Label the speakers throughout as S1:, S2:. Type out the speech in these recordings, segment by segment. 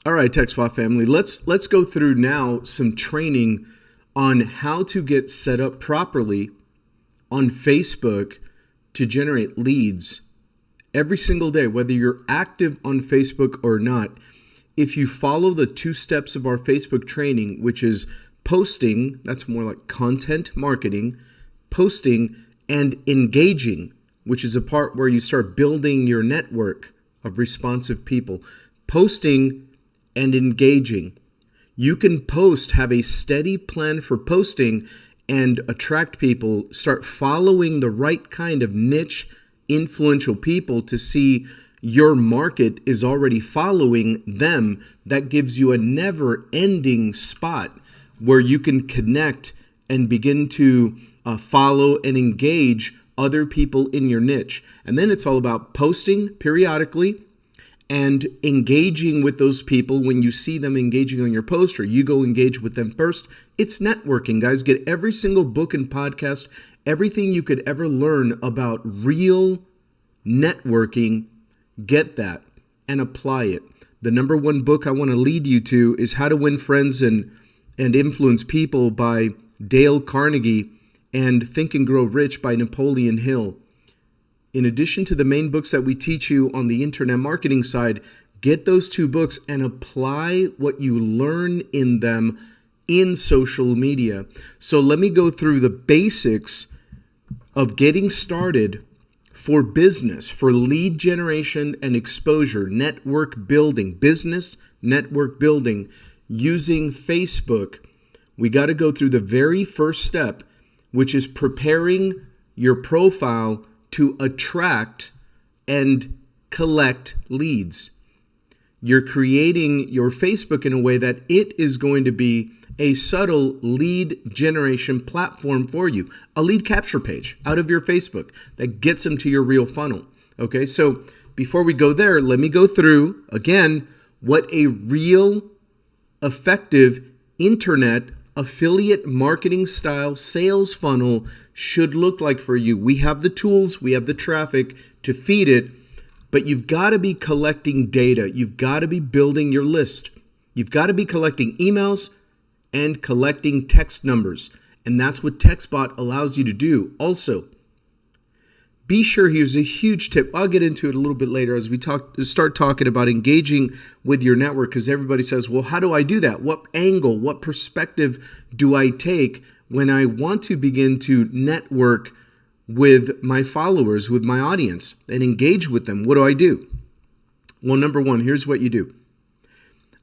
S1: All right, Textbot family, let's go through now some training on how to get set up properly on Facebook to generate leads every single day, whether you're active on Facebook or not. If you follow the 2 steps of our Facebook training, which is posting, that's more like content marketing, posting, and engaging, which is a part where you start building your network of responsive people. Posting and engaging. You can post, have a steady plan for posting and attract people, start following the right kind of niche, influential people to see your market is already following them. That gives you a never-ending spot where you can connect and begin to follow and engage other people in your niche. And then it's all about posting periodically and engaging with those people when you see them engaging on your post, or you go engage with them first. It's networking, guys. Get every single book and podcast, everything you could ever learn about real networking, get that and apply it. The number 1 book I want to lead you to is How to Win Friends and Influence People by Dale Carnegie, and Think and Grow Rich by Napoleon Hill. In addition to the main books that we teach you on the internet marketing side, get those 2 books and apply what you learn in them in social media. So let me go through the basics of getting started for business, for lead generation and exposure, network building, business network building using Facebook. We got to go through the very first step, which is preparing your profile to attract and collect leads. You're creating your Facebook in a way that it is going to be a subtle lead generation platform for you, a lead capture page out of your Facebook that gets them to your real funnel. Okay, so before we go there, let me go through again what a real effective internet affiliate marketing style sales funnel should look like for you. We have the tools, we have the traffic to feed it, but you've got to be collecting data. You've got to be building your list. You've got to be collecting emails and collecting text numbers. And that's what Textbot allows you to do. Also, be sure, here's a huge tip. I'll get into it a little bit later as we start talking about engaging with your network, because everybody says, well, how do I do that? What angle, what perspective do I take when I want to begin to network with my followers, with my audience, and engage with them? What do I do? Well, number 1, here's what you do.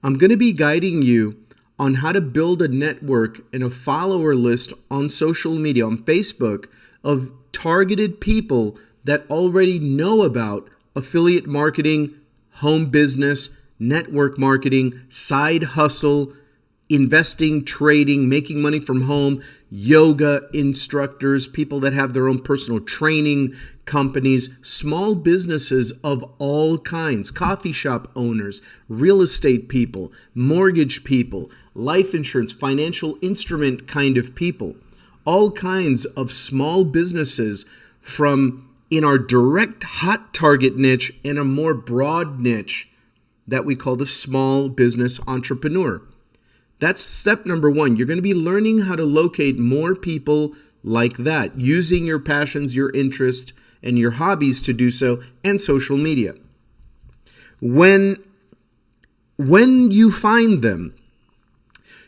S1: I'm going to be guiding you on how to build a network and a follower list on social media, on Facebook, of targeted people that already know about affiliate marketing, home business, network marketing, side hustle, investing, trading, making money from home, yoga instructors, people that have their own personal training companies, small businesses of all kinds, coffee shop owners, real estate people, mortgage people, life insurance, financial instrument kind of people, all kinds of small businesses from in our direct hot target niche and a more broad niche that we call the small business entrepreneur. That's step number 1. You're going to be learning how to locate more people like that, using your passions, your interest, and your hobbies to do so, and social media. When you find them,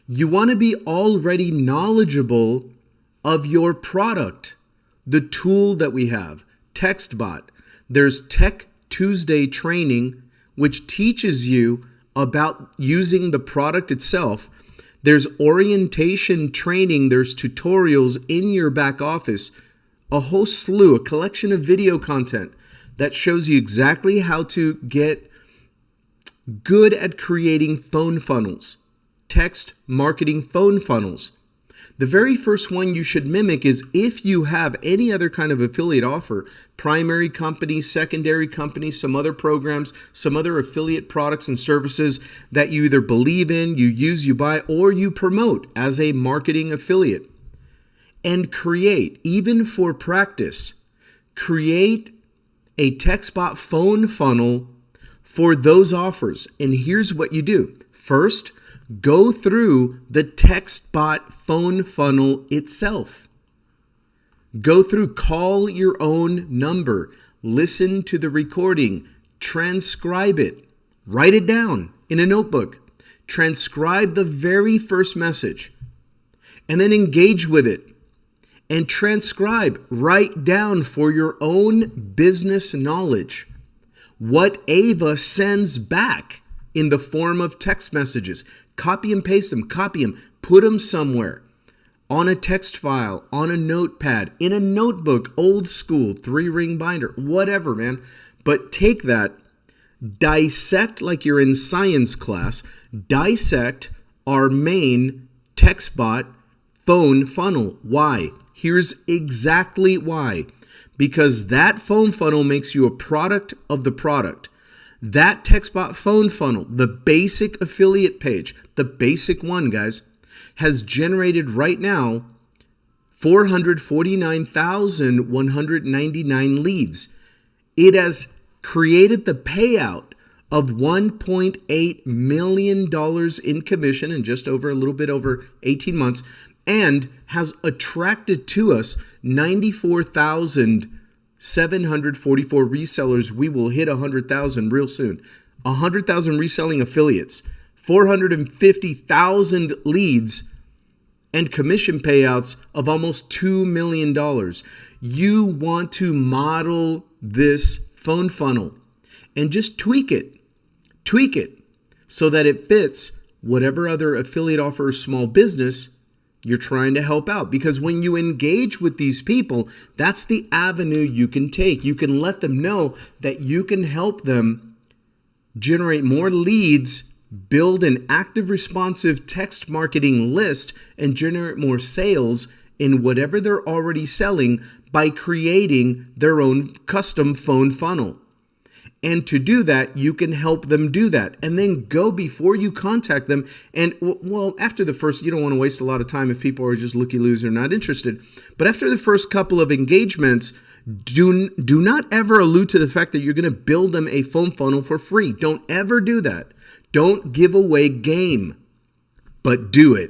S1: you want to be already knowledgeable of your product, the tool that we have, Textbot. There's Tech Tuesday training, which teaches you about using the product itself. There's orientation training. There's tutorials in your back office, a whole slew, a collection of video content that shows you exactly how to get good at creating phone funnels, text marketing phone funnels. The very first one you should mimic is if you have any other kind of affiliate offer, primary company, secondary company, some other programs, some other affiliate products and services that you either believe in, you use, you buy, or you promote as a marketing affiliate. And create, even for practice, create a Textbot phone funnel for those offers. And here's what you do. First, go through the Textbot phone funnel itself. Go through, call your own number, listen to the recording, transcribe it, write it down in a notebook, transcribe the very first message, and then engage with it. And transcribe, write down for your own business knowledge what Ava sends back in the form of text messages. Copy and paste them, put them somewhere on a text file, on a notepad, in a notebook, old school, 3-ring binder, whatever, man. But take that, dissect like you're in science class, dissect our main Textbot phone funnel. Why? Here's exactly why. Because that phone funnel makes you a product of the product. That Textbot phone funnel, the basic affiliate page, the basic one, guys, has generated right now 449,199 leads. It has created the payout of $1.8 million in commission in just over a little bit over 18 months, and has attracted to us 94,744 resellers. We will hit 100,000 real soon. 100,000 reselling affiliates, 450,000 leads, and commission payouts of almost $2 million. You want to model this phone funnel and just tweak it so that it fits whatever other affiliate offer or small business you're trying to help out. Because when you engage with these people, that's the avenue you can take. You can let them know that you can help them generate more leads, build an active responsive text marketing list, and generate more sales in whatever they're already selling by creating their own custom phone funnel. And to do that, you can help them do that. And then go before you contact them. And well, after the first, you don't want to waste a lot of time if people are just looky-loos or not interested. But after the first couple of engagements, do not ever allude to the fact that you're going to build them a phone funnel for free. Don't ever do that. Don't give away game, but do it.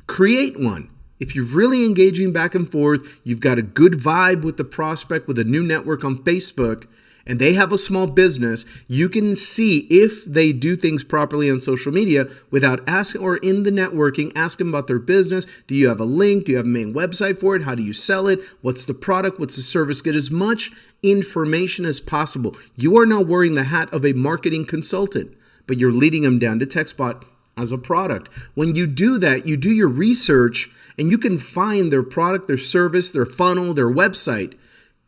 S1: Create one. If you're really engaging back and forth, you've got a good vibe with the prospect, with a new network on Facebook, and they have a small business, you can see if they do things properly on social media without asking, or in the networking, ask them about their business. Do you have a link? Do you have a main website for it? How do you sell it? What's the product? What's the service? Get as much information as possible. You are not wearing the hat of a marketing consultant, but you're leading them down to Textbot as a product. When you do that, you do your research and you can find their product, their service, their funnel, their website.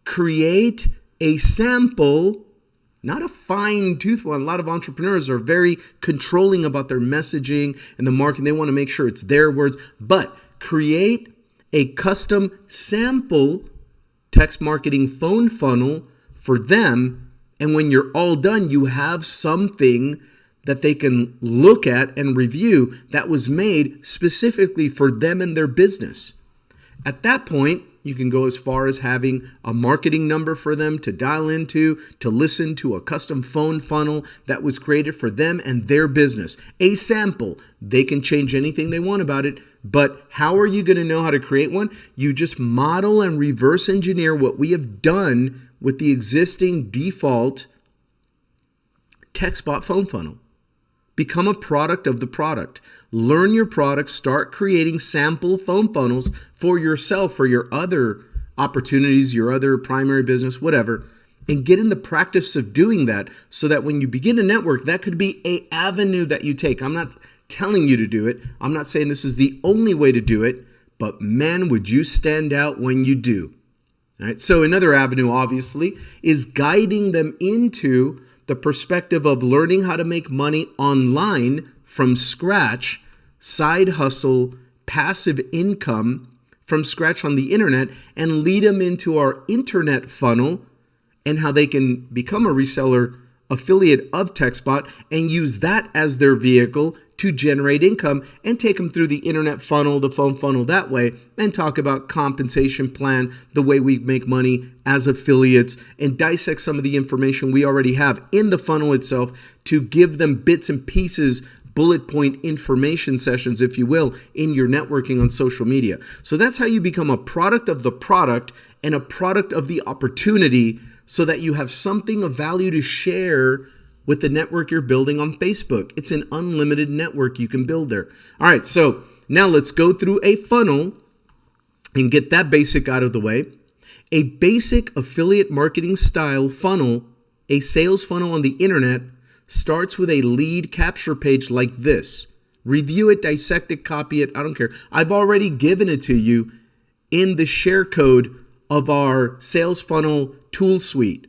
S1: Create a sample, not a fine-tooth one. A lot of entrepreneurs are very controlling about their messaging and the marketing. They want to make sure it's their words, but create a custom sample text marketing phone funnel for them. And when you're all done, you have something that they can look at and review that was made specifically for them and their business. At that point, you can go as far as having a marketing number for them to dial into, to listen to a custom phone funnel that was created for them and their business. A sample. They can change anything they want about it, but how are you going to know how to create one? You just model and reverse engineer what we have done with the existing default Textbot phone funnel. Become a product of the product. Learn your product. Start creating sample phone funnels for yourself, for your other opportunities, your other primary business, whatever, and get in the practice of doing that so that when you begin a network, that could be an avenue that you take. I'm not telling you to do it. I'm not saying this is the only way to do it, but man, would you stand out when you do. All right. So another avenue, obviously, is guiding them into the perspective of learning how to make money online from scratch, side hustle, passive income from scratch on the internet, and lead them into our internet funnel and how they can become a reseller affiliate of Textbot and use that as their vehicle to generate income, and take them through the internet funnel, the phone funnel that way, and talk about compensation plan, the way we make money as affiliates, and dissect some of the information we already have in the funnel itself to give them bits and pieces bullet point information sessions, if you will, in your networking on social media. So that's how you become a product of the product and a product of the opportunity, so that you have something of value to share with the network you're building on Facebook. It's an unlimited network you can build there. All right, so now let's go through a funnel and get that basic out of the way. A basic affiliate marketing style funnel, a sales funnel on the internet, starts with a lead capture page like this. Review it, dissect it, copy it, I don't care. I've already given it to you in the share code of our sales funnel tool suite.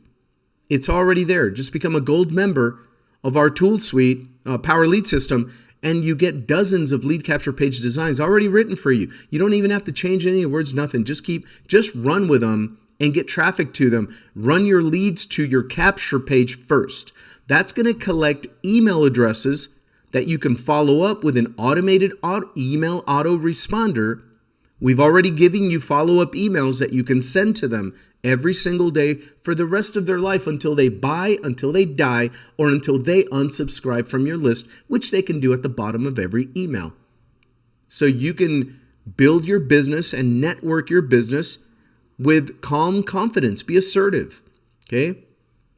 S1: It's already there. Just become a gold member of our tool suite, Power Lead System, and you get dozens of lead capture page designs already written for you. You don't even have to change any words, nothing. Just run with them and get traffic to them. Run your leads to your capture page first. That's going to collect email addresses that you can follow up with an automated email autoresponder. We've already given you follow-up emails that you can send to them every single day for the rest of their life, until they buy, until they die, or until they unsubscribe from your list, which they can do at the bottom of every email. So you can build your business and network your business with calm confidence. Be assertive, okay?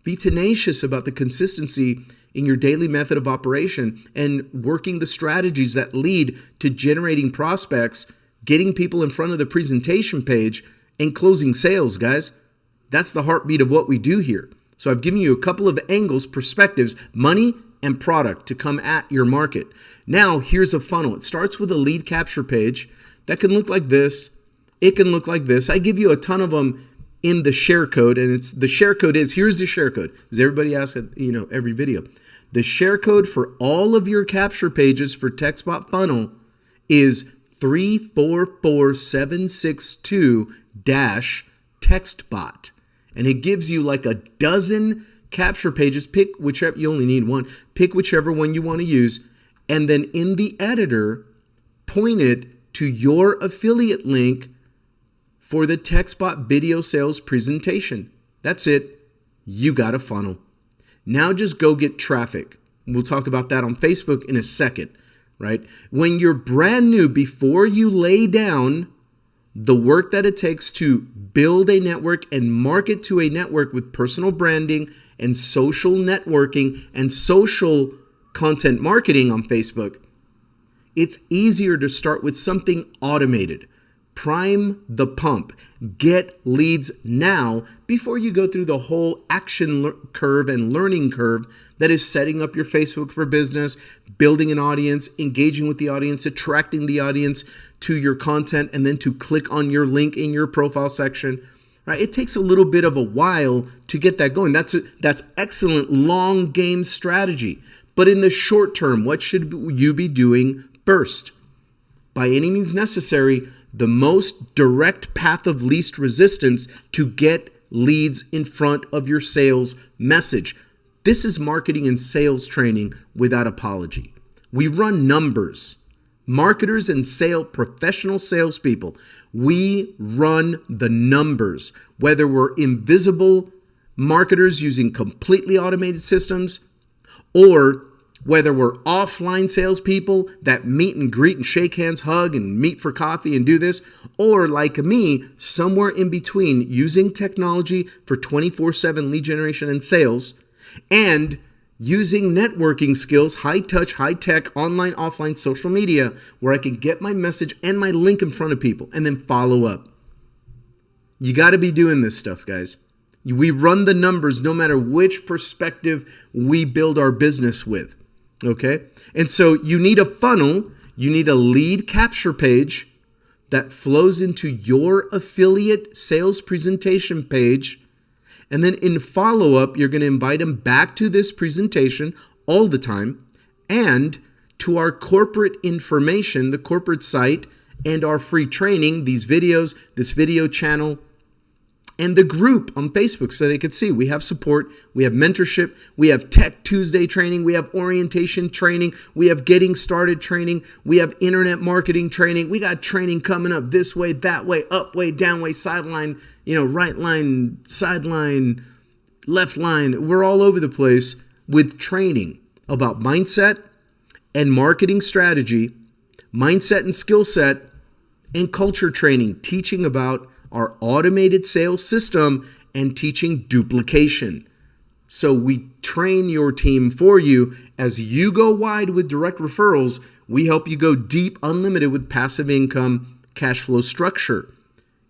S1: Be tenacious about the consistency in your daily method of operation and working the strategies that lead to generating prospects, getting people in front of the presentation page, and closing sales, guys. That's the heartbeat of what we do here. So I've given you a couple of angles, perspectives, money and product to come at your market. Now, here's a funnel. It starts with a lead capture page that can look like this. It can look like this. I give you a ton of them in the share code, and here's the share code, because everybody asks it, every video. The share code for all of your capture pages for Textbot funnel is 344762-Textbot. And it gives you like a dozen capture pages. Pick whichever, you only need one. Pick whichever one you want to use. And then in the editor, point it to your affiliate link for the Textbot video sales presentation. That's it. You got a funnel. Now just go get traffic. We'll talk about that on Facebook in a second, right? When you're brand new, before you lay down the work that it takes to build a network and market to a network with personal branding and social networking and social content marketing on Facebook, it's easier to start with something automated. Prime the pump. Get leads now before you go through the whole action curve and learning curve that is setting up your Facebook for business, building an audience, engaging with the audience, attracting the audience to your content, and then to click on your link in your profile section. Right? It takes a little bit of a while to get that going. That's excellent long game strategy. But in the short term, what should you be doing first? By any means necessary, the most direct path of least resistance to get leads in front of your sales message. This is marketing and sales training without apology. We run numbers. Marketers and professional salespeople, we run the numbers. Whether we're invisible marketers using completely automated systems, or whether we're offline salespeople that meet and greet and shake hands, hug and meet for coffee and do this, or like me, somewhere in between, using technology for 24/7 lead generation and sales, and using networking skills, high touch, high tech, online, offline, social media, where I can get my message and my link in front of people and then follow up. You got to be doing this stuff, guys. We run the numbers no matter which perspective we build our business with. Okay? And so you need a funnel, you need a lead capture page that flows into your affiliate sales presentation page. And then in follow-up, you're going to invite them back to this presentation all the time and to our corporate information, the corporate site, and our free training, these videos, this video channel, and the group on Facebook so they could see we have support, we have mentorship, we have Tech Tuesday training, we have orientation training, we have getting started training, we have internet marketing training, we got training coming up this way, that way, up way, down way, sideline, right line, sideline, left line. We're all over the place with training about mindset and marketing strategy, mindset and skill set, and culture training, teaching about our automated sales system and teaching duplication. So we train your team for you. As you go wide with direct referrals, we help you go deep, unlimited with passive income, cash flow structure.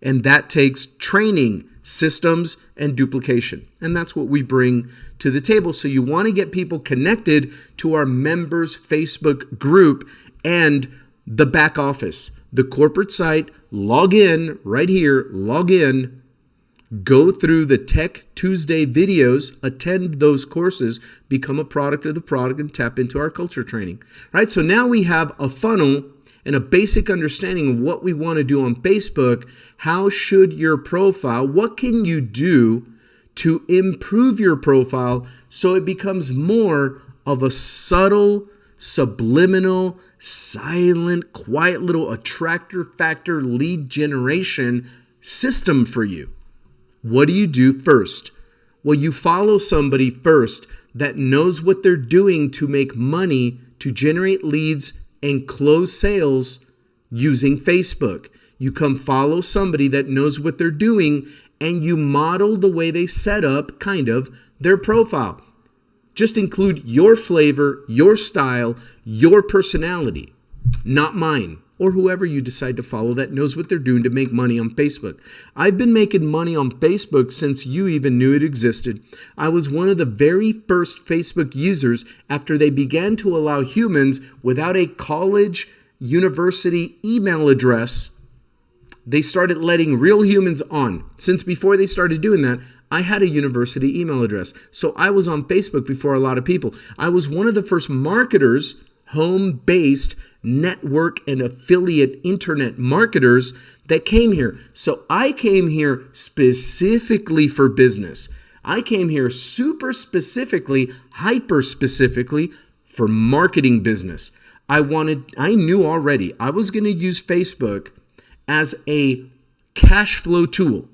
S1: And that takes training, systems, and duplication. And that's what we bring to the table. So you want to get people connected to our members Facebook group and the back office, the corporate site. Log in right here, log in, go through the Tech Tuesday videos, attend those courses, become a product of the product, and tap into our culture training. Right? So now we have a funnel and a basic understanding of what we want to do on Facebook. How should your profile, what can you do to improve your profile so it becomes more of a subtle, subliminal, silent, quiet little attractor factor lead generation system for you? What do you do first? Well, you follow somebody first that knows what they're doing to make money, to generate leads and close sales using Facebook. You come follow somebody that knows what they're doing, and you model the way they set up kind of their profile. Just include your flavor, your style, your personality, not mine, or whoever you decide to follow that knows what they're doing to make money on Facebook. I've been making money on Facebook since you even knew it existed. I was one of the very first Facebook users after they began to allow humans without a college, university email address. They started letting real humans on. Since before they started doing that, I had a university email address. So I was on Facebook before a lot of people. I was one of the first marketers, home-based network and affiliate internet marketers that came here. So I came here specifically for business. I came here super specifically, hyper specifically for marketing business. I knew already I was going to use Facebook as a cash flow tool.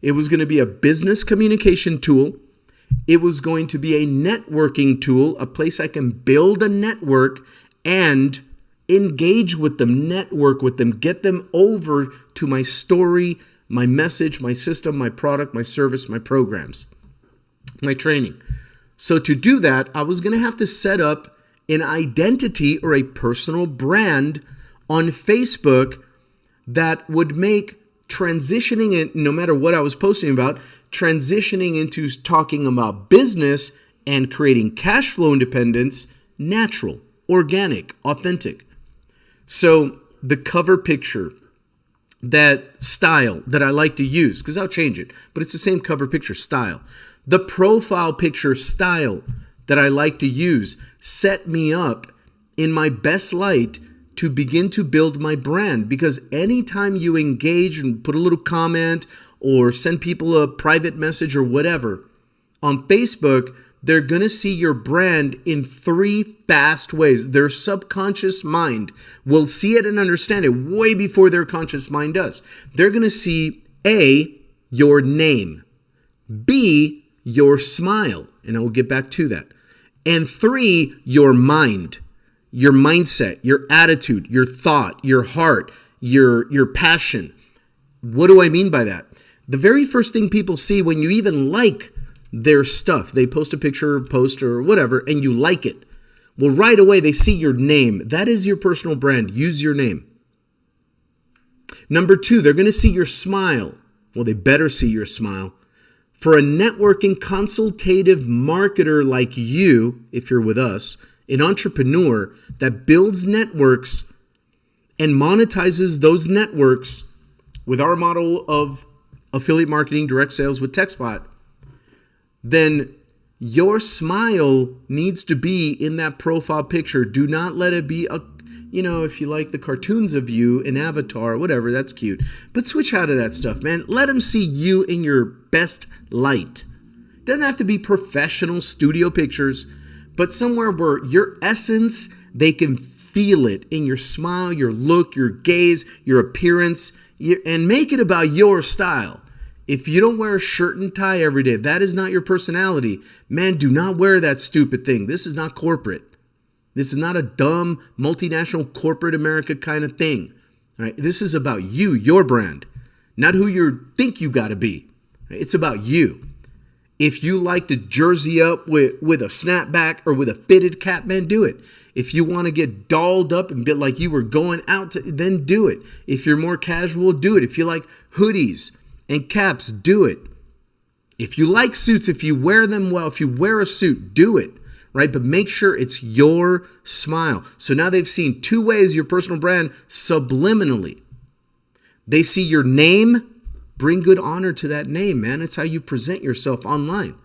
S1: It was going to be a business communication tool. It was going to be a networking tool, a place I can build a network and engage with them, network with them, get them over to my story, my message, my system, my product, my service, my programs, my training. So to do that, I was going to have to set up an identity or a personal brand on Facebook that would make transitioning it, no matter what I was posting about, transitioning into talking about business and creating cash flow independence natural, organic, authentic. So the cover picture, that style that I like to use, because I'll change it, but it's the same cover picture style. The profile picture style that I like to use set me up in my best light to begin to build my brand. Because anytime you engage and put a little comment or send people a private message or whatever on Facebook, they're going to see your brand in three fast ways. Their subconscious mind will see it and understand it way before their conscious mind does. They're going to see A, your name, B, your smile, and I will get back to that, and 3, your mind, your mindset, your attitude, your thought, your heart, your passion. What do I mean by that? The very first thing people see when you even like their stuff, they post a picture, post or whatever, and you like it. Well, right away, they see your name. That is your personal brand. Use your name. Number 2, they're going to see your smile. Well, they better see your smile. For a networking consultative marketer like you, if you're with us, an entrepreneur that builds networks and monetizes those networks with our model of affiliate marketing, direct sales with Textbot, then your smile needs to be in that profile picture. Do not let it be if you like the cartoons of you, an avatar, whatever, that's cute. But switch out of that stuff, man. Let them see you in your best light. Doesn't have to be professional studio pictures, but somewhere where your essence, they can feel it in your smile, your look, your gaze, your appearance, and make it about your style. If you don't wear a shirt and tie every day, that is not your personality. Man, do not wear that stupid thing. This is not corporate. This is not a dumb multinational corporate America kind of thing. All right? This is about you, your brand, not who you think you got to be. It's about you. If you like to jersey up with a snapback or with a fitted cap, man, do it. If you want to get dolled up and be like you were going out to, then do it. If you're more casual, do it. If you like hoodies and caps, do it. If you like suits, if you wear them well, if you wear a suit, do it, right? But make sure it's your smile. So now they've seen two ways your personal brand subliminally. They see your name. Bring good honor to that name, man. It's how you present yourself online.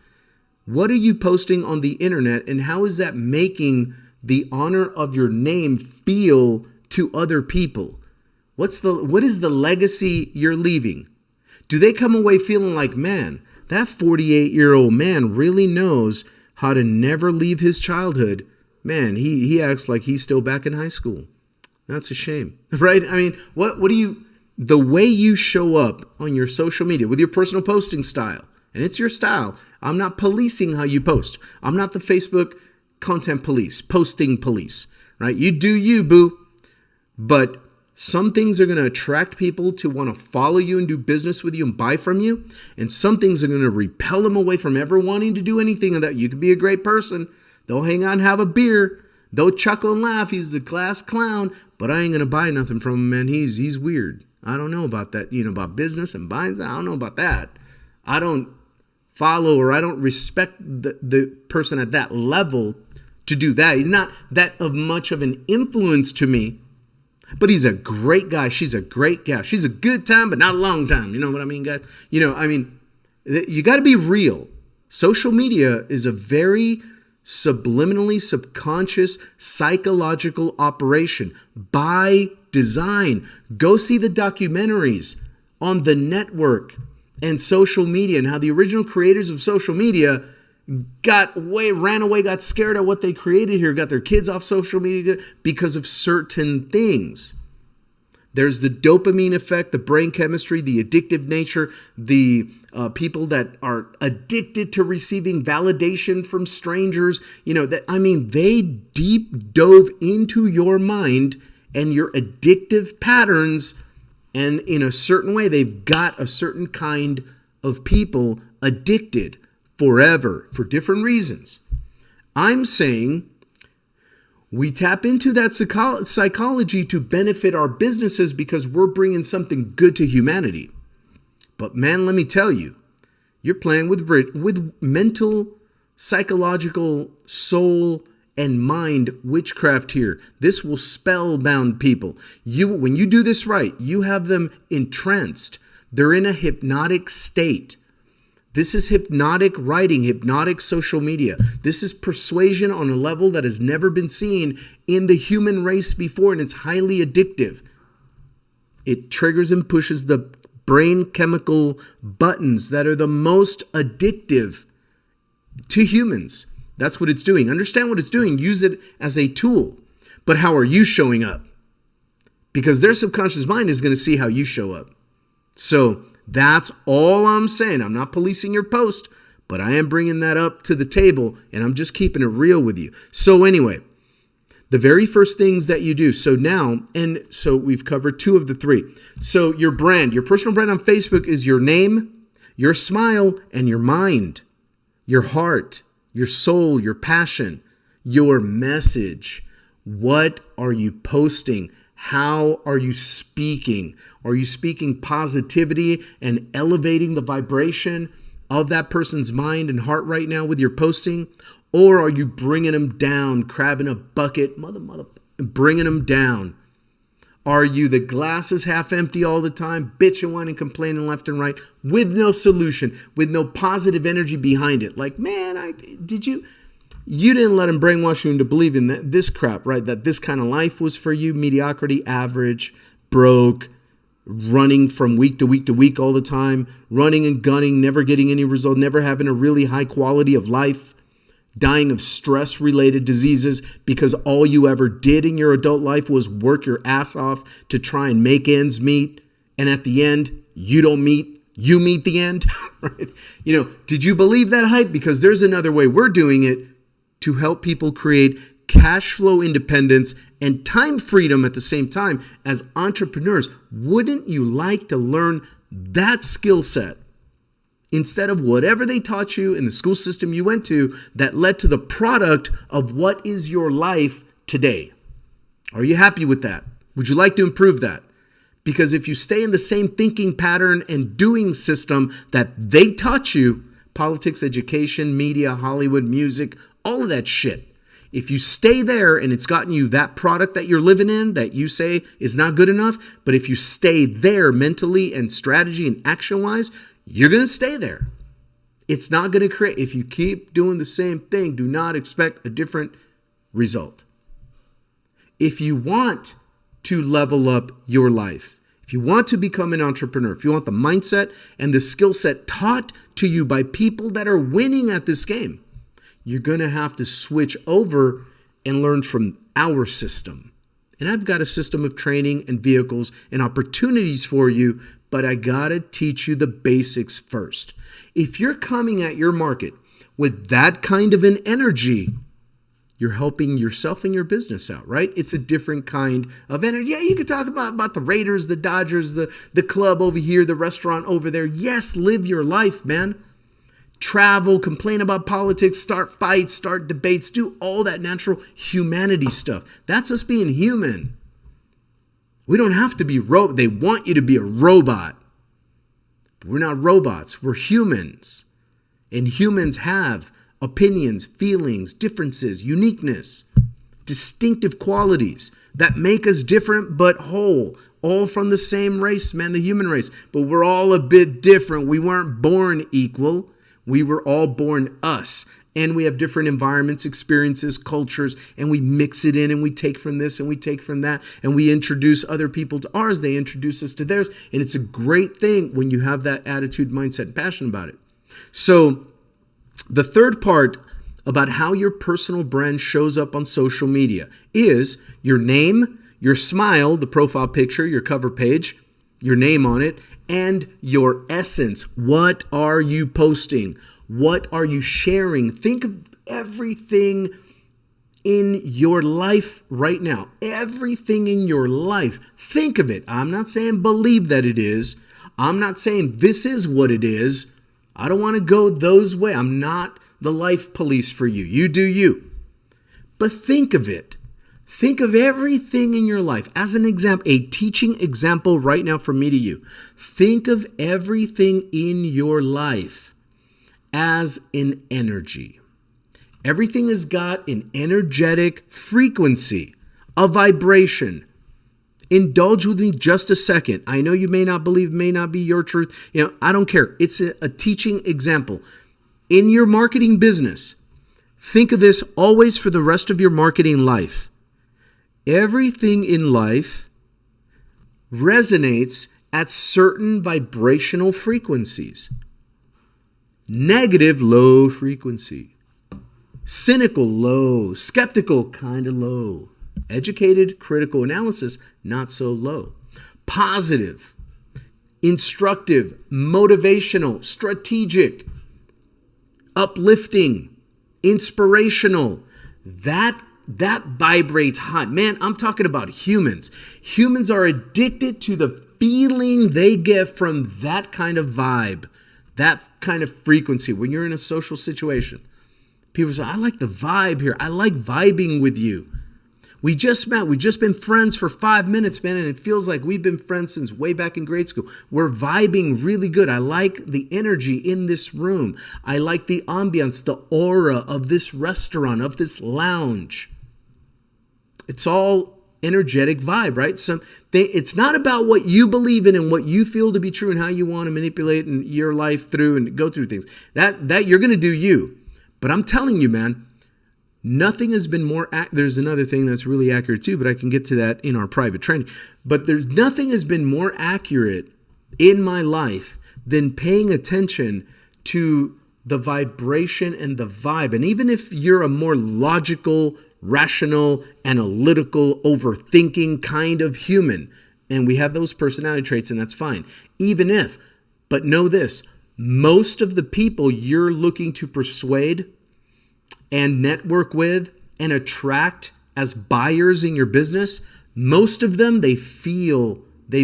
S1: What are you posting on the internet, and how is that making the honor of your name feel to other people? What is the legacy you're leaving? Do they come away feeling like, man, that 48-year-old man really knows how to never leave his childhood? Man, he acts like he's still back in high school. That's a shame, right? I mean, what do you... The way you show up on your social media with your personal posting style, and it's your style. I'm not policing how you post. I'm not the Facebook content police, posting police, right? You do you, boo. But some things are going to attract people to want to follow you and do business with you and buy from you. And some things are going to repel them away from ever wanting to do anything of that. You could be a great person. They'll hang out and have a beer. They'll chuckle and laugh. He's the class clown, but I ain't going to buy nothing from him, man. He's weird. I don't know about that, about business and buying. I don't know about that. I don't follow or I don't respect the person at that level to do that. He's not that of much of an influence to me, but he's a great guy. She's a great gal. She's a good time, but not a long time. You know what I mean, guys? You got to be real. Social media is a very subliminally subconscious psychological operation by design. Go see the documentaries on the network and social media and how the original creators of social media ran away, got scared at what they created here, got their kids off social media because of certain things. There's the dopamine effect, the brain chemistry, the addictive nature, the people that are addicted to receiving validation from strangers. They deep dove into your mind and your addictive patterns. And in a certain way, they've got a certain kind of people addicted forever for different reasons. I'm saying we tap into that psychology to benefit our businesses because we're bringing something good to humanity. But man, let me tell you, you're playing with mental, psychological, soul, and mind witchcraft here. This will spellbound people. When you do this right, you have them entranced. They're in a hypnotic state. This is hypnotic writing, hypnotic social media. This is persuasion on a level that has never been seen in the human race before, and it's highly addictive. It triggers and pushes the brain chemical buttons that are the most addictive to humans. That's what it's doing. Understand what it's doing. Use it as a tool. But how are you showing up? Because their subconscious mind is going to see how you show up. So that's all I'm saying. I'm not policing your post, but I am bringing that up to the table, and I'm just keeping it real with you. So anyway, the very first things that you do. So we've covered two of the three. So your brand, your personal brand on Facebook is your name, your smile, and your mind, your heart, your soul, your passion, your message. What are you posting? How are you speaking? Are you speaking positivity and elevating the vibration of that person's mind and heart right now with your posting? Or are you bringing them down, grabbing a bucket, bringing them down? Are you the glass is half empty all the time, bitching, whining, complaining left and right with no solution, with no positive energy behind it? Like, man, you didn't let him brainwash you into believing that this crap, right? That this kind of life was for you, mediocrity, average, broke, running from week to week to week all the time, running and gunning, never getting any result, never having a really high quality of life, dying of stress-related diseases because all you ever did in your adult life was work your ass off to try and make ends meet. And at the end, you meet the end. Right? Did you believe that hype? Because there's another way we're doing it to help people create cash flow independence, and time freedom at the same time as entrepreneurs. Wouldn't you like to learn that skill set instead of whatever they taught you in the school system you went to that led to the product of what is your life today? Are you happy with that? Would you like to improve that? Because if you stay in the same thinking pattern and doing system that they taught you, politics, education, media, Hollywood, music, all of that shit, if you stay there and it's gotten you that product that you're living in that you say is not good enough, but if you stay there mentally and strategy and action-wise, you're going to stay there. It's not going to create. If you keep doing the same thing, do not expect a different result. If you want to level up your life, if you want to become an entrepreneur, if you want the mindset and the skill set taught to you by people that are winning at this game, you're going to have to switch over and learn from our system. And I've got a system of training and vehicles and opportunities for you, but I got to teach you the basics first. If you're coming at your market with that kind of an energy, you're helping yourself and your business out, right? It's a different kind of energy. Yeah, you could talk about the Raiders, the Dodgers, the club over here, the restaurant over there. Yes, live your life, man. Travel, complain about politics, start fights, start debates, do all that natural humanity stuff. That's us being human. We don't have to be they want you to be a robot. But we're not robots. We're humans. And humans have opinions, feelings, differences, uniqueness, distinctive qualities that make us different but whole. All from the same race, man, the human race. But we're all a bit different. We weren't born equal. We were all born us, and we have different environments, experiences, cultures, and we mix it in and we take from this and we take from that and we introduce other people to ours. They introduce us to theirs. And it's a great thing when you have that attitude, mindset, and passion about it. So the third part about how your personal brand shows up on social media is your name, your smile, the profile picture, your cover page, your name on it, and your essence. What are you posting? What are you sharing? Think of everything in your life right now. Everything in your life. Think of it. I'm not saying believe that it is. I'm not saying this is what it is. I don't want to go those way. I'm not the life police for you. You do you. But think of it. Think of everything in your life as an example, a teaching example right now from me to you. Think of everything in your life as an energy. Everything has got an energetic frequency, a vibration. Indulge with me just a second. I know you may not believe, may not be your truth. I don't care. It's a teaching example. In your marketing business, think of this always for the rest of your marketing life. Everything in life resonates at certain vibrational frequencies. Negative, low frequency. Cynical, low. Skeptical, kind of low. Educated, critical analysis, not so low. Positive, instructive, motivational, strategic, uplifting, inspirational. That vibrates high. Man, I'm talking about humans. Humans are addicted to the feeling they get from that kind of vibe, that kind of frequency. When you're in a social situation, people say, I like the vibe here. I like vibing with you. We just met. We've just been friends for 5 minutes, man, and it feels like we've been friends since way back in grade school. We're vibing really good. I like the energy in this room. I like the ambiance, the aura of this restaurant, of this lounge. It's all energetic vibe, right? It's not about what you believe in and what you feel to be true and how you want to manipulate your life through and go through things. That you're going to do you. But I'm telling you, man, nothing has been more, there's another thing that's really accurate too, but I can get to that in our private training. But nothing has been more accurate in my life than paying attention to the vibration and the vibe. And even if you're a more logical, rational, analytical, overthinking kind of human, and we have those personality traits, and that's fine. But know this, most of the people you're looking to persuade and network with and attract as buyers in your business, most of them, they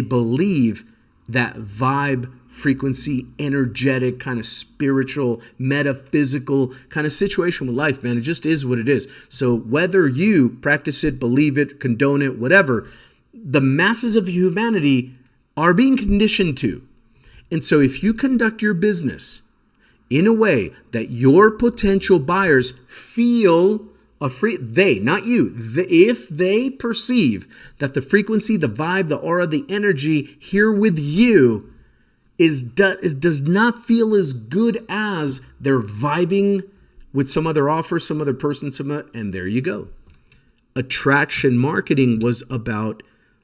S1: believe that vibe, frequency, energetic, kind of spiritual, metaphysical kind of situation with life, man. It just is what it is. So whether you practice it, believe it, condone it, whatever, the masses of humanity are being conditioned to. And so if you conduct your business in a way that your potential buyers feel they, not you, if they perceive that the frequency, the vibe, the aura, the energy here with you does not feel as good as they're vibing with some other offer, some other person, and there you go. Attraction marketing was about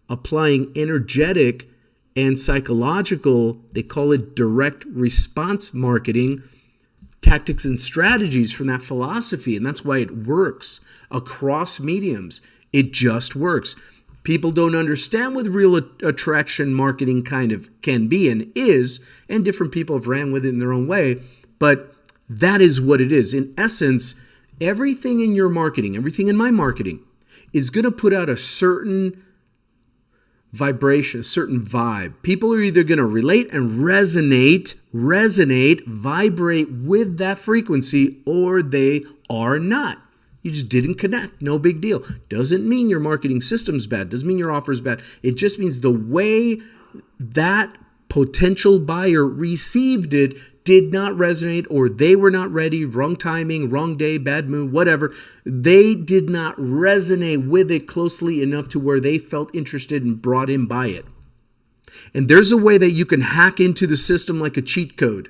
S1: applying energetic and psychological, they call it direct response marketing, tactics and strategies from that philosophy. And that's why it works across mediums. It just works. People don't understand what real attraction marketing kind of can be and is, and different people have ran with it in their own way, but that is what it is. In essence, everything in your marketing, everything in my marketing is going to put out a certain vibration, a certain vibe. People are either going to relate and resonate, vibrate with that frequency, or they are not. You just didn't connect. No big deal. Doesn't mean your marketing system's bad. Doesn't mean your offer's bad. It just means the way that potential buyer received it did not resonate, or they were not ready, wrong timing, wrong day, bad mood, whatever. They did not resonate with it closely enough to where they felt interested and brought in by it. And there's a way that you can hack into the system like a cheat code.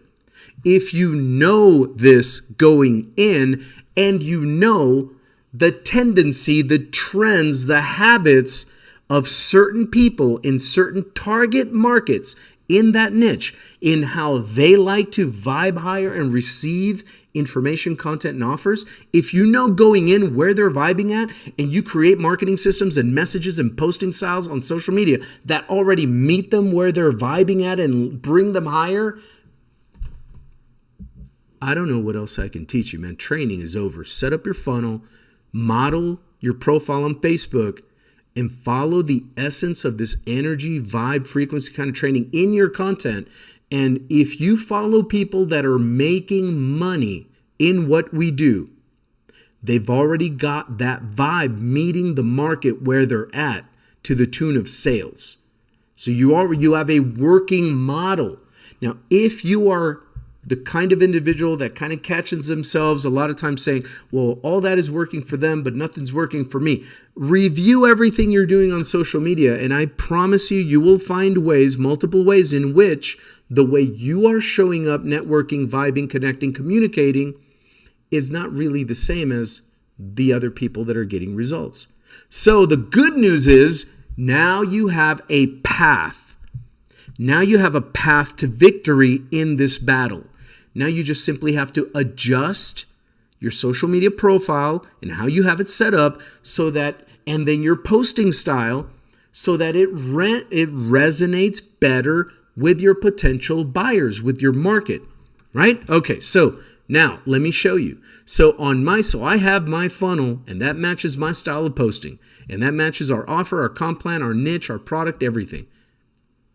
S1: If you know this going in, and you know the tendency, the trends, the habits of certain people in certain target markets in that niche, in how they like to vibe higher and receive information, content, and offers, if you know going in where they're vibing at, and you create marketing systems and messages and posting styles on social media that already meet them where they're vibing at and bring them higher, I don't know what else I can teach you, man. Training is over. Set up your funnel, model your profile on Facebook, and follow the essence of this energy, vibe, frequency kind of training in your content. And if you follow people that are making money in what we do, they've already got that vibe meeting the market where they're at to the tune of sales. So you have a working model. Now, if you are the kind of individual that kind of catches themselves a lot of times saying, well, all that is working for them, but nothing's working for me. Review everything you're doing on social media, and I promise you, you will find ways, multiple ways in which the way you are showing up, networking, vibing, connecting, communicating is not really the same as the other people that are getting results. So the good news is now you have a path. Now you have a path to victory in this battle. Now you just simply have to adjust your social media profile and how you have it set up so that, and then your posting style so that it resonates better with your potential buyers, with your market, right? Okay, so now let me show you. So I have my funnel, and that matches my style of posting, and that matches our offer, our comp plan, our niche, our product, everything.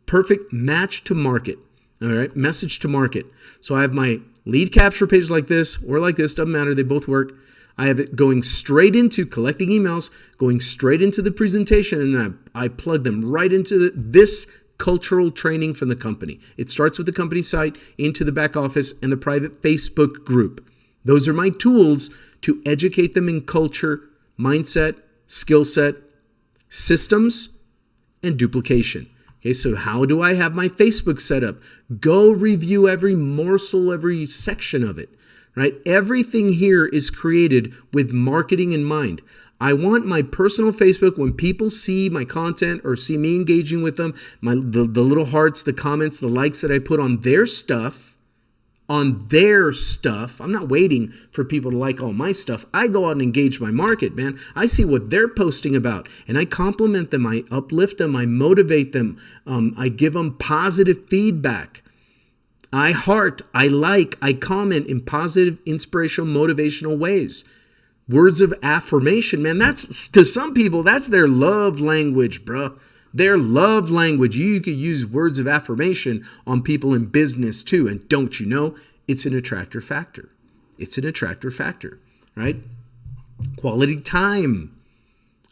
S1: Perfect match to market. All right, message to market. So I have my lead capture page like this or like this, doesn't matter, they both work. I have it going straight into collecting emails, going straight into the presentation, and I plug them right into this cultural training from the company. It starts with the company site, into the back office, and the private Facebook group. Those are my tools to educate them in culture, mindset, skill set, systems, and duplication. Okay, so how do I have my Facebook set up? Go review every morsel, every section of it, right? Everything here is created with marketing in mind. I want my personal Facebook, when people see my content or see me engaging with them, the little hearts, the comments, the likes that I put on their stuff, I'm not waiting for people to like all my stuff. I go out and engage my market, man. I see what they're posting about, and I compliment them. I uplift them. I motivate them. I give them positive feedback. I like, I comment in positive, inspirational, motivational ways. Words of affirmation, man, that's to some people, that's their love language, bro. Their love language. You could use words of affirmation on people in business too. And don't you know, it's an attractor factor. It's an attractor factor, right? Quality time.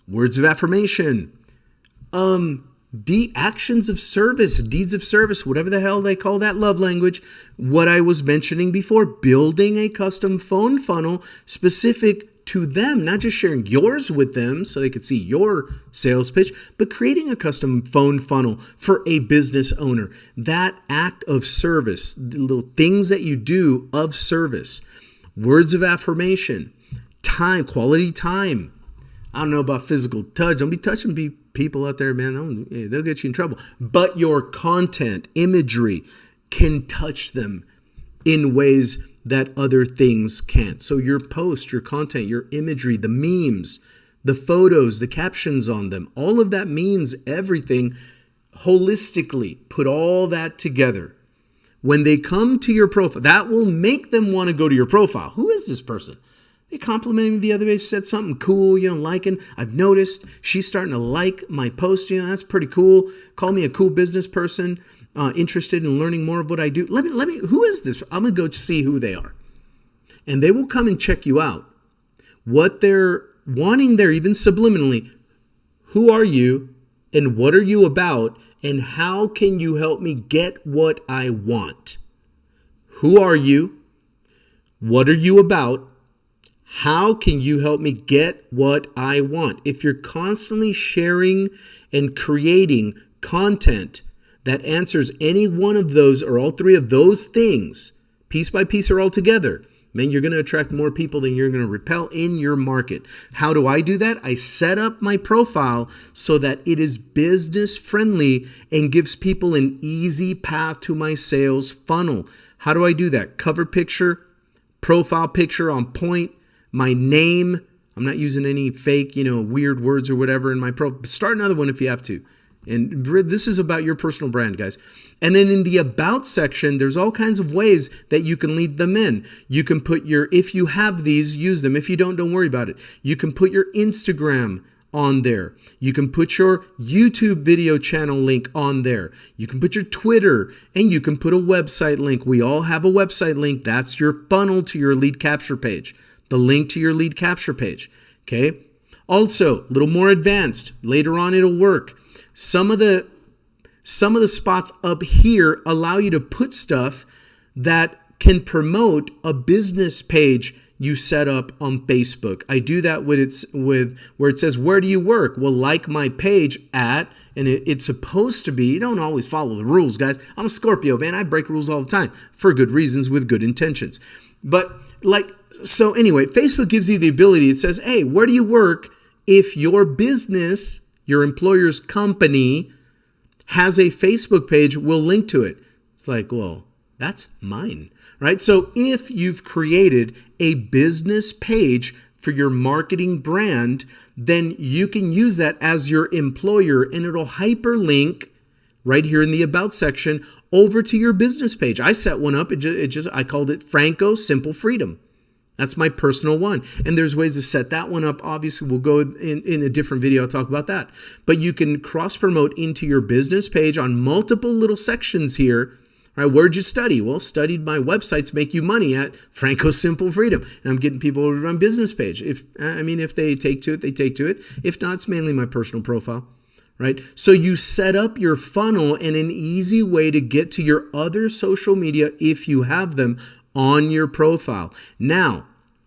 S1: Words of affirmation. Actions of service, deeds of service, whatever the hell they call that love language. What I was mentioning before, building a custom phone funnel specific to them, not just sharing yours with them so they could see your sales pitch, but creating a custom phone funnel for a business owner. That act of service, the little things that you do of service, words of affirmation, time, quality time. I don't know about physical touch. Don't be touching people out there, man. They'll get you in trouble. But your content, imagery can touch them in ways that other things can't. So your post, your content, your imagery, the memes, the photos, the captions on them, all of that means everything holistically. Put all that together. When they come to your profile, that will make them want to go to your profile. Who is this person? They complimented me the other day, said something cool, liking. I've noticed she's starting to like my post. That's pretty cool. Call me a cool business person. Interested in learning more of what I do. Let me, who is this? I'm going to go see who they are. And they will come and check you out. What they're wanting there, even subliminally, who are you and what are you about and how can you help me get what I want? Who are you? What are you about? How can you help me get what I want? If you're constantly sharing and creating content that answers any one of those or all three of those things, piece by piece or all together, man, you're going to attract more people than you're going to repel in your market. How do I do that? I set up my profile so that it is business friendly and gives people an easy path to my sales funnel. How do I do that? Cover picture, profile picture on point, my name. I'm not using any fake, weird words or whatever in my profile. Start another one if you have to. And this is about your personal brand, guys. And then in the About section, there's all kinds of ways that you can lead them in. You can put if you have these, use them. If you don't worry about it. You can put your Instagram on there. You can put your YouTube video channel link on there. You can put your Twitter, and you can put a website link. We all have a website link. That's your funnel to your lead capture page. The link to your lead capture page. Okay. Also, a little more advanced. Later on, it'll work. Some of the spots up here allow you to put stuff that can promote a business page you set up on Facebook. I do that with where it says, where do you work? Well, like my page at, and it's supposed to be, you don't always follow the rules, guys. I'm a Scorpio, man. I break rules all the time for good reasons with good intentions. But so anyway, Facebook gives you the ability. It says, hey, where do you work? If your business, your employer's company, has a Facebook page, we'll link to it. It's like, well, that's mine, right? So if you've created a business page for your marketing brand, then you can use that as your employer and it'll hyperlink right here in the About section over to your business page. I set one up. I called it Franco Simple Freedom. That's my personal one. And there's ways to set that one up. Obviously, we'll go in a different video. I'll talk about that. But you can cross-promote into your business page on multiple little sections here. All right, where'd you study? Well, studied my websites make you money at Franco Simple Freedom. And I'm getting people over to my business page. If they take to it, they take to it. If not, it's mainly my personal profile. Right? So you set up your funnel and an easy way to get to your other social media if you have them on your profile. Now,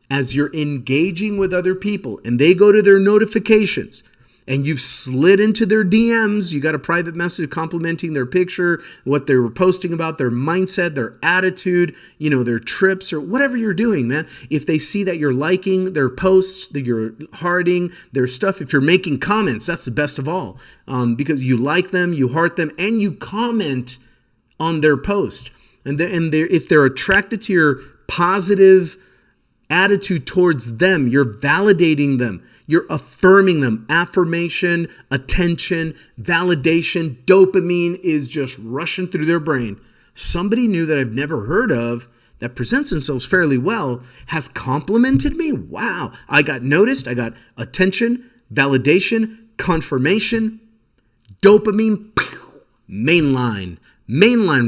S1: as you're engaging with other people and they go to their notifications and you've slid into their DMs, you got a private message complimenting their picture, what they were posting about, their mindset, their attitude, their trips or whatever you're doing, man. If they see that you're liking their posts, that you're hearting their stuff, if you're making comments, that's the best of all, because you like them, you heart them, and you comment on their post. And if they're attracted to your positive attitude towards them, you're validating them, you're affirming them. Affirmation, attention, validation, dopamine is just rushing through their brain. Somebody new that I've never heard of that presents themselves fairly well has complimented me. Wow. I got noticed. I got attention, validation, confirmation, dopamine, mainline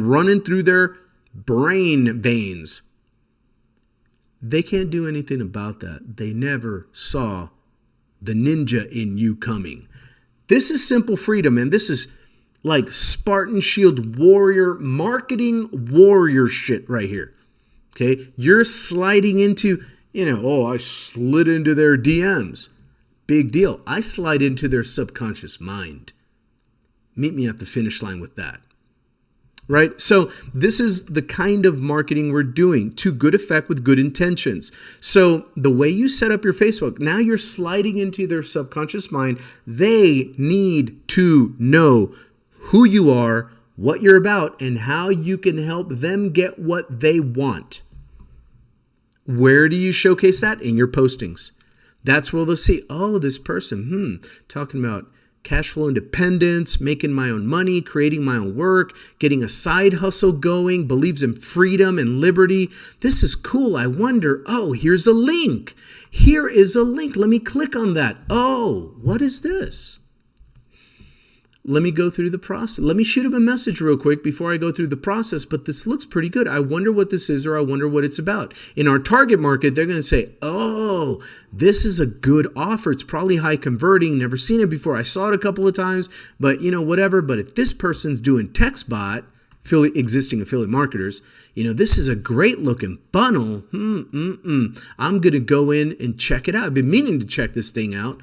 S1: running through their brain veins. They can't do anything about that. They never saw the ninja in you coming. This is simple freedom, and this is like Spartan Shield warrior, marketing warrior shit right here. Okay? You're sliding into, I slid into their DMs. Big deal. I slide into their subconscious mind. Meet me at the finish line with that. Right? So this is the kind of marketing we're doing to good effect with good intentions. So the way you set up your Facebook, now you're sliding into their subconscious mind. They need to know who you are, what you're about, and how you can help them get what they want. Where do you showcase that? In your postings. That's where they'll see, oh, this person, talking about cash flow independence, making my own money, creating my own work, getting a side hustle going, believes in freedom and liberty. This is cool. I wonder, here's a link. Here is a link. Let me click on that. Oh, what is this? Let me go through the process. Let me shoot him a message real quick before I go through the process, but this looks pretty good. I wonder what this is, or I wonder what it's about. In our target market, they're going to say, oh, this is a good offer. It's probably high converting. Never seen it before. I saw it a couple of times, but whatever. But if this person's doing Textbot, existing affiliate marketers, this is a great looking funnel. I'm going to go in and check it out. I've been meaning to check this thing out.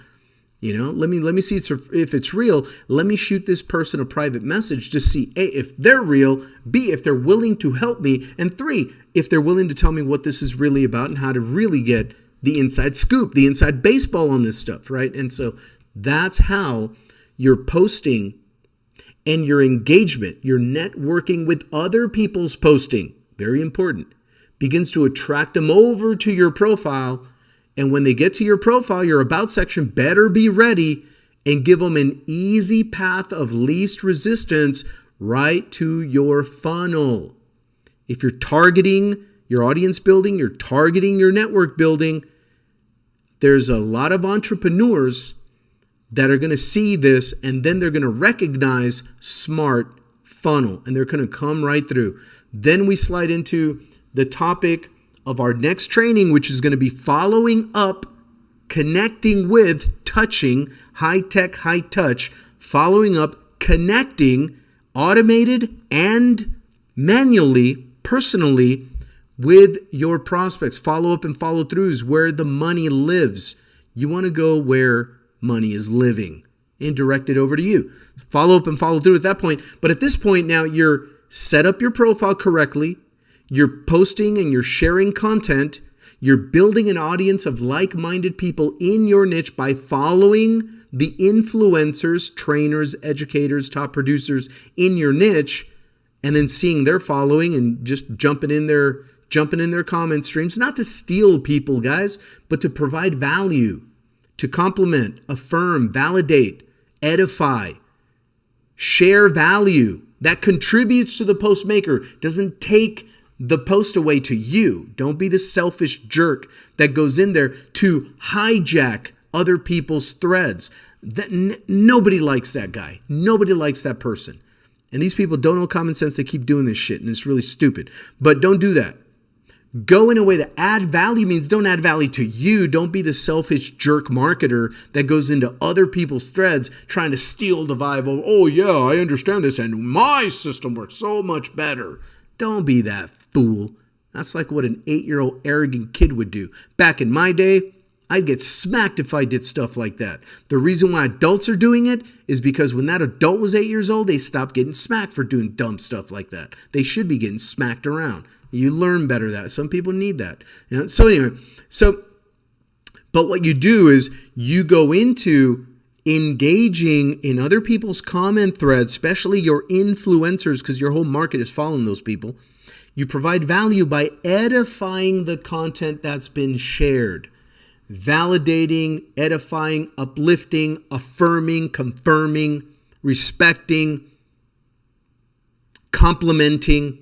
S1: Let me see if it's real. Let me shoot this person a private message to see, A, if they're real, B, if they're willing to help me, and 3, if they're willing to tell me what this is really about and how to really get the inside scoop, the inside baseball on this stuff, right? And so that's how your posting and your engagement, your networking with other people's posting, very important, begins to attract them over to your profile. And when they get to your profile, your about section better be ready and give them an easy path of least resistance right to your funnel. If you're targeting your audience building, you're targeting your network building, there's a lot of entrepreneurs that are going to see this, and then they're going to recognize smart funnel, and they're going to come right through. Then we slide into the topic of our next training, which is going to be following up, connecting with, touching, high tech, high touch, following up, connecting, automated and manually, personally, with your prospects. Follow up and follow through is where the money lives. You want to go where money is living and direct it over to you. Follow up and follow through at that point. But at this point now, you're set up your profile correctly. You're posting and you're sharing content. You're building an audience of like-minded people in your niche by following the influencers, trainers, educators, top producers in your niche, and then seeing their following and just jumping in their comment streams, not to steal people, guys, but to provide value, to compliment, affirm, validate, edify, share value that contributes to the post maker, doesn't take the post away to you. Don't be the selfish jerk that goes in there to hijack other people's threads. Nobody likes that guy. Nobody likes that person. And these people don't know common sense. They keep doing this shit, and it's really stupid. But don't do that. Go in a way that add value means don't add value to you. Don't be the selfish jerk marketer that goes into other people's threads trying to steal the vibe of, oh yeah, I understand this, and my system works so much better. Don't be that fool. That's like what an 8-year-old arrogant kid would do. Back in my day, I'd get smacked if I did stuff like that. The reason why adults are doing it is because when that adult was 8 years old, they stopped getting smacked for doing dumb stuff like that. They should be getting smacked around. You learn better that. Some people need that. So anyway, but what you do is you go into engaging in other people's comment threads, especially your influencers, because your whole market is following those people. You provide value by edifying the content that's been shared, validating, edifying, uplifting, affirming, confirming, respecting, complimenting,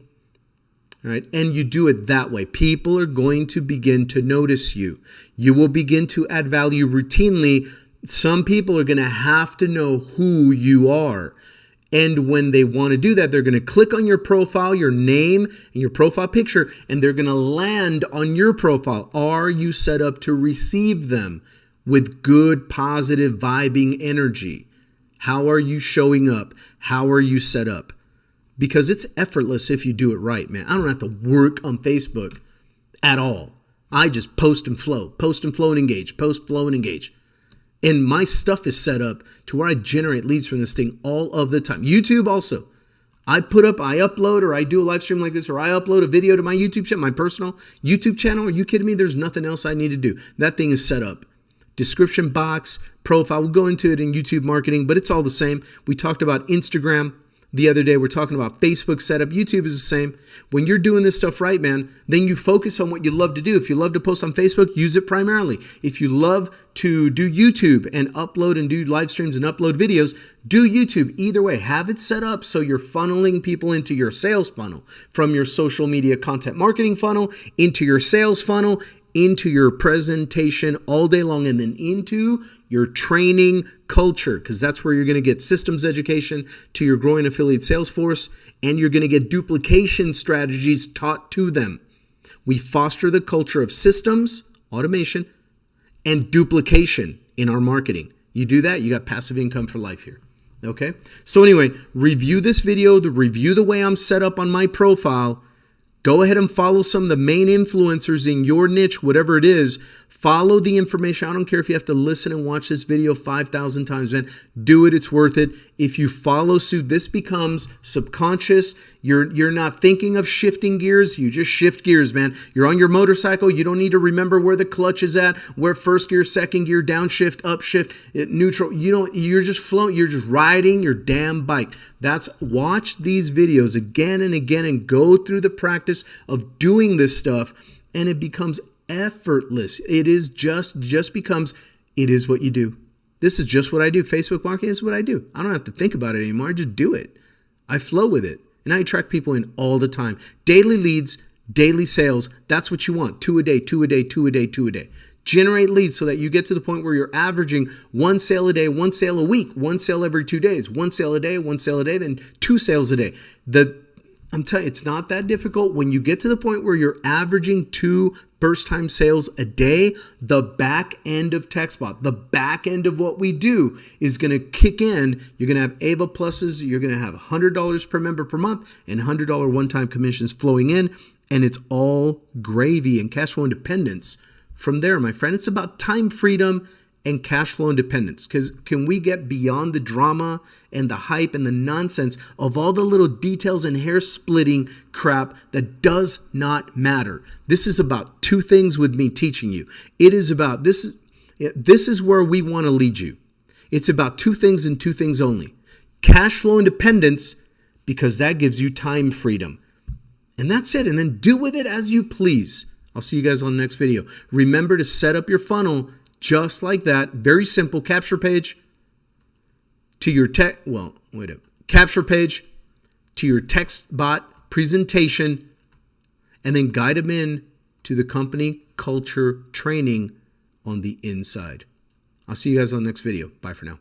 S1: All right. And you do it that way. People are going to begin to notice you. You will begin to add value routinely. Some people are going to have to know who you are. And when they want to do that, they're going to click on your profile, your name, and your profile picture, and they're going to land on your profile. Are you set up to receive them with good, positive, vibing energy? How are you showing up? How are you set up? Because it's effortless if you do it right, man. I don't have to work on Facebook at all. I just post and flow and engage, post, flow, and engage. And my stuff is set up to where I generate leads from this thing all of the time. YouTube also. I upload, or I do a live stream like this, or I upload a video to my YouTube channel, my personal YouTube channel. Are you kidding me? There's nothing else I need to do. That thing is set up. Description box, profile. We'll go into it in YouTube marketing, but it's all the same. We talked about Instagram the other day. We're talking about Facebook setup. YouTube is the same. When you're doing this stuff right, man, then you focus on what you love to do. If you love to post on Facebook, use it primarily. If you love to do YouTube and upload and do live streams and upload videos, do YouTube. Either way, have it set up so you're funneling people into your sales funnel, from your social media content marketing funnel into your sales funnel, into your presentation all day long, and then into your training culture, because that's where you're going to get systems education to your growing affiliate sales force, and you're going to get duplication strategies taught to them. We foster the culture of systems, automation, and duplication in our marketing. You do that, you got passive income for life here. Okay? So anyway, review this video, review the way I'm set up on my profile. Go ahead and follow some of the main influencers in your niche, whatever it is. Follow the information. I don't care if you have to listen and watch this video 5,000 times, man. Do it. It's worth it. If you follow suit, this becomes subconscious. You're not thinking of shifting gears. You just shift gears, man. You're on your motorcycle. You don't need to remember where the clutch is at, where first gear, second gear, downshift, upshift, neutral. You're just floating. You're just riding your damn bike. Watch these videos again and again and go through the practice of doing this stuff, and it becomes effortless. It is just becomes, it is what you do. This is just what I do. Facebook marketing is what I do. I don't have to think about it anymore. I just do it. I flow with it. And I attract people in all the time. Daily leads, daily sales. That's what you want. 2 a day, 2 a day, 2 a day, 2 a day. Generate leads so that you get to the point where you're averaging 1 sale a day, 1 sale a week, 1 sale every 2 days, 1 sale a day, 1 sale a day, then 2 sales a day. I'm telling you, it's not that difficult. When you get to the point where you're averaging 2 first-time sales a day, the back end of Textbot, the back end of what we do is going to kick in. You're going to have Ava Pluses. You're going to have $100 per member per month and $100 one-time commissions flowing in. And it's all gravy and cash flow independence from there, my friend. It's about time freedom and cash flow independence. Because can we get beyond the drama and the hype and the nonsense of all the little details and hair splitting crap that does not matter? This is about 2 things with me teaching you. It is about this is where we want to lead you. It's about 2 things and 2 things only. Cash flow independence, because that gives you time freedom. And that's it. And then do with it as you please. I'll see you guys on the next video. Remember to set up your funnel just like that. Very simple. Capture page to your capture page to your Textbot presentation, and then guide them in to the company culture training on the inside. I'll see you guys on the next video. Bye for now.